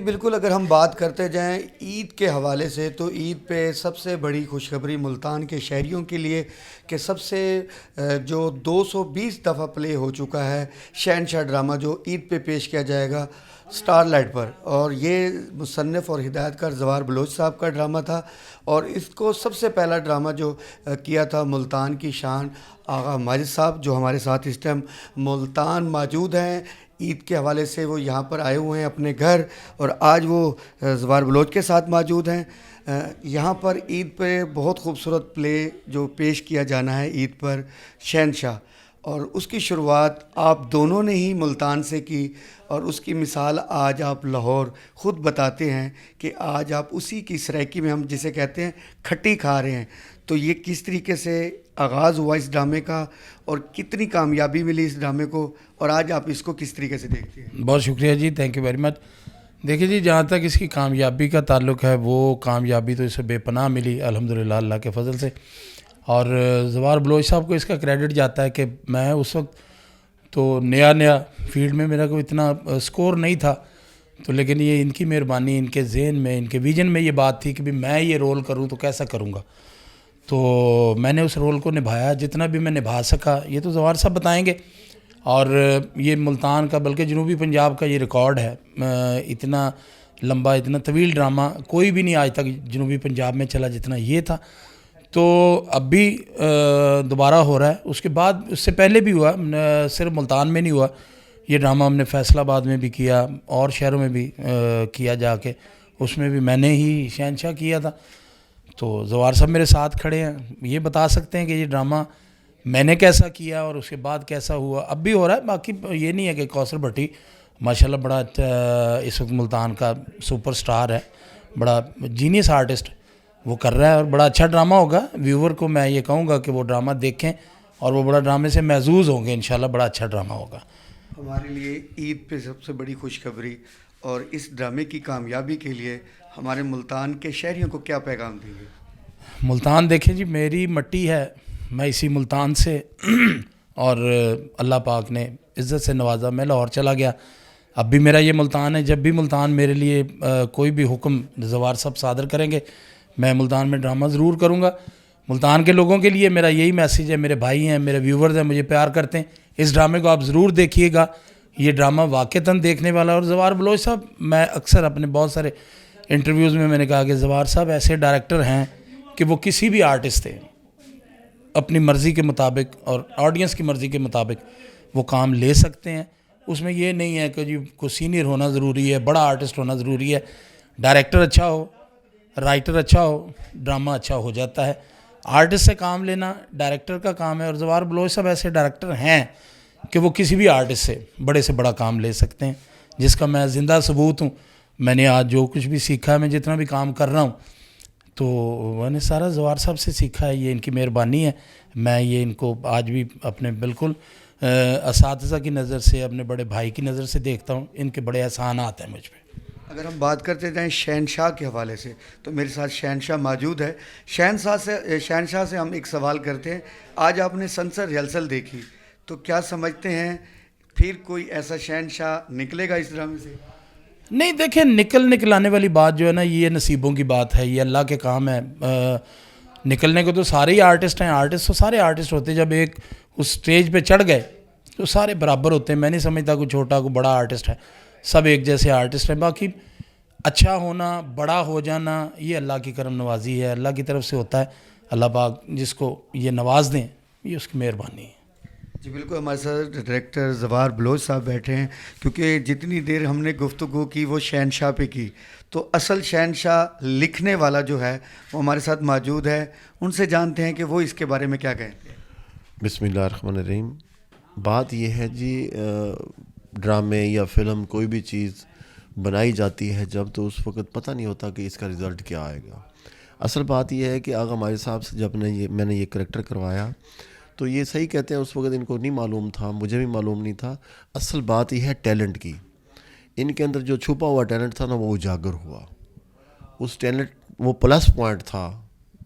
بالکل، اگر ہم بات کرتے جائیں عید کے حوالے سے تو عید پہ سب سے بڑی خوشخبری ملتان کے شہریوں کے لیے کہ سب سے جو 220 دفعہ پلے ہو چکا ہے شہنشاہ ڈرامہ جو عید پہ پیش کیا جائے گا سٹار لائٹ پر، اور یہ مصنف اور ہدایت کار زوار بلوچ صاحب کا ڈرامہ تھا، اور اس کو سب سے پہلا ڈرامہ جو کیا تھا ملتان کی شان آغا ماجد صاحب، جو ہمارے ساتھ اس ٹائم ملتان موجود ہیں۔ عید کے حوالے سے وہ یہاں پر آئے ہوئے ہیں اپنے گھر، اور آج وہ زوار بلوچ کے ساتھ موجود ہیں۔ یہاں پر عید پہ بہت خوبصورت پلے جو پیش کیا جانا ہے عید پر، شہنشاہ، اور اس کی شروعات آپ دونوں نے ہی ملتان سے کی، اور اس کی مثال آج آپ لاہور خود بتاتے ہیں کہ آج آپ اسی کی سرائکی میں ہم جسے کہتے ہیں کھٹی کھا رہے ہیں۔ تو یہ کس طریقے سے آغاز ہوا اس ڈرامے کا، اور کتنی کامیابی ملی اس ڈرامے کو، اور آج آپ اس کو کس طریقے سے دیکھتے ہیں؟ بہت شکریہ جی، تھینک یو ویری مچ۔ دیکھیے جی، جہاں تک اس کی کامیابی کا تعلق ہے، وہ کامیابی تو اسے بے پناہ ملی الحمدللہ اللہ کے فضل سے، اور زوار بلوچ صاحب کو اس کا کریڈٹ جاتا ہے کہ میں اس وقت تو نیا فیلڈ میں میرا کوئی اتنا سکور نہیں تھا، تو لیکن یہ ان کی مہربانی، ان کے ذہن میں، ان کے ویژن میں یہ بات تھی کہ بھی میں یہ رول کروں تو کیسا کروں گا، تو میں نے اس رول کو نبھایا جتنا بھی میں نبھا سکا۔ یہ تو زوار صاحب بتائیں گے، اور یہ ملتان کا بلکہ جنوبی پنجاب کا یہ ریکارڈ ہے، اتنا لمبا اتنا طویل ڈرامہ کوئی بھی نہیں آج تک جنوبی پنجاب میں چلا جتنا یہ تھا، تو اب بھی دوبارہ ہو رہا ہے۔ اس کے بعد اس سے پہلے بھی ہوا، صرف ملتان میں نہیں ہوا، یہ ڈرامہ ہم نے فیصل آباد میں بھی کیا، اور شہروں میں بھی کیا جا کے، اس میں بھی میں نے ہی شہنشاہ کیا تھا۔ تو زوار صاحب میرے ساتھ کھڑے ہیں، یہ بتا سکتے ہیں کہ یہ ڈرامہ میں نے کیسا کیا اور اس کے بعد کیسا ہوا، اب بھی ہو رہا ہے۔ باقی یہ نہیں ہے کہ کوثر بھٹی ماشاءاللہ بڑا اس وقت ملتان کا سپر سٹار ہے، بڑا جینیس آرٹسٹ، وہ کر رہا ہے اور بڑا اچھا ڈرامہ ہوگا۔ ویور کو میں یہ کہوں گا کہ وہ ڈرامہ دیکھیں اور وہ بڑا ڈرامے سے محظوظ ہوں گے، انشاءاللہ بڑا اچھا ڈرامہ ہوگا۔ ہمارے لیے عید پہ سب سے بڑی خوشخبری اور اس ڈرامے کی کامیابی کے لیے ہمارے ملتان کے شہریوں کو کیا پیغام دیں گے؟ ملتان دیکھیں جی، میری مٹی ہے، میں اسی ملتان سے اور اللہ پاک نے عزت سے نوازا، میں لاہور چلا گیا، اب بھی میرا یہ ملتان ہے۔ جب بھی ملتان میرے لیے کوئی بھی حکم زوار صاحب صادر کریں گے، میں ملتان میں ڈرامہ ضرور کروں گا۔ ملتان کے لوگوں کے لیے میرا یہی میسیج ہے، میرے بھائی ہیں، میرے ویورز ہیں، مجھے پیار کرتے ہیں، اس ڈرامے کو آپ ضرور دیکھیے گا، یہ ڈرامہ واقعتاً دیکھنے والا۔ اور زوار بلوچ صاحب، میں اکثر اپنے بہت سارے انٹرویوز میں نے کہا کہ زوار صاحب ایسے ڈائریکٹر ہیں کہ وہ کسی بھی آرٹسٹ سے اپنی مرضی کے مطابق اور آڈینس کی مرضی کے مطابق وہ کام لے سکتے ہیں۔ اس میں یہ نہیں ہے کہ جی کوئی سینئر ہونا ضروری ہے، بڑا آرٹسٹ ہونا ضروری ہے، ڈائریکٹر اچھا ہو، رائٹر اچھا ہو، ڈرامہ اچھا ہو جاتا ہے۔ آرٹسٹ سے کام لینا ڈائریکٹر کا کام ہے، اور زوار بلوچ صاحب ایسے ڈائریکٹر ہیں کہ وہ کسی بھی آرٹسٹ سے بڑا کام لے سکتے ہیں، جس کا میں زندہ ثبوت ہوں۔ میں نے آج جو کچھ بھی سیکھا ہے، میں جتنا بھی کام کر رہا ہوں، تو میں نے سارا زوار صاحب سے سیکھا ہے، یہ ان کی مہربانی ہے۔ میں یہ ان کو آج بھی اپنے بالکل اساتذہ کی نظر سے، اپنے بڑے بھائی کی نظر سے دیکھتا ہوں، ان کے بڑے احسانات ہیں مجھ پہ۔ اگر ہم بات کرتے جائیں شہنشاہ کے حوالے سے، تو میرے ساتھ شہنشاہ موجود ہے۔ شہنشاہ سے ہم ایک سوال کرتے ہیں، آج آپ نے سنسر ریہرسل دیکھی تو کیا سمجھتے ہیں پھر کوئی ایسا شہنشاہ نکلے گا اس ڈرامے سے؟ نہیں، دیکھیں، نکلانے والی بات جو ہے نا، یہ نصیبوں کی بات ہے، یہ اللہ کے کام ہے۔ نکلنے کو تو سارے ہی آرٹسٹ ہیں، آرٹسٹ تو سارے آرٹسٹ ہوتے ہیں، جب ایک اس سٹیج پہ چڑھ گئے تو سارے برابر ہوتے ہیں۔ میں نہیں سمجھتا کوئی چھوٹا کوئی بڑا آرٹسٹ ہے، سب ایک جیسے آرٹسٹ ہیں۔ باقی اچھا ہونا، بڑا ہو جانا، یہ اللہ کی کرم نوازی ہے، اللہ کی طرف سے ہوتا ہے۔ اللہ پاک جس کو یہ نواز دیں، یہ اس کی مہربانی ہے۔ جی بالکل، ہمارے ساتھ ڈائریکٹر زوار بلوچ صاحب بیٹھے ہیں، کیونکہ جتنی دیر ہم نے گفتگو کی وہ شہنشاہ پہ کی، تو اصل شہنشاہ لکھنے والا جو ہے وہ ہمارے ساتھ موجود ہے، ان سے جانتے ہیں کہ وہ اس کے بارے میں کیا کہیں۔ بسم اللہ الرحمن الرحیم۔ بات یہ ہے جی، ڈرامے یا فلم کوئی بھی چیز بنائی جاتی ہے جب، تو اس وقت پتہ نہیں ہوتا کہ اس کا رزلٹ کیا آئے گا۔ اصل بات یہ ہے کہ آغا ماجد صاحب سے جب میں نے یہ کریکٹر کروایا، تو یہ صحیح کہتے ہیں، اس وقت ان کو نہیں معلوم تھا، مجھے بھی معلوم نہیں تھا۔ اصل بات یہ ہے ٹیلنٹ کی، ان کے اندر جو چھپا ہوا ٹیلنٹ تھا نا، وہ اجاگر ہوا۔ اس ٹیلنٹ وہ پلس پوائنٹ تھا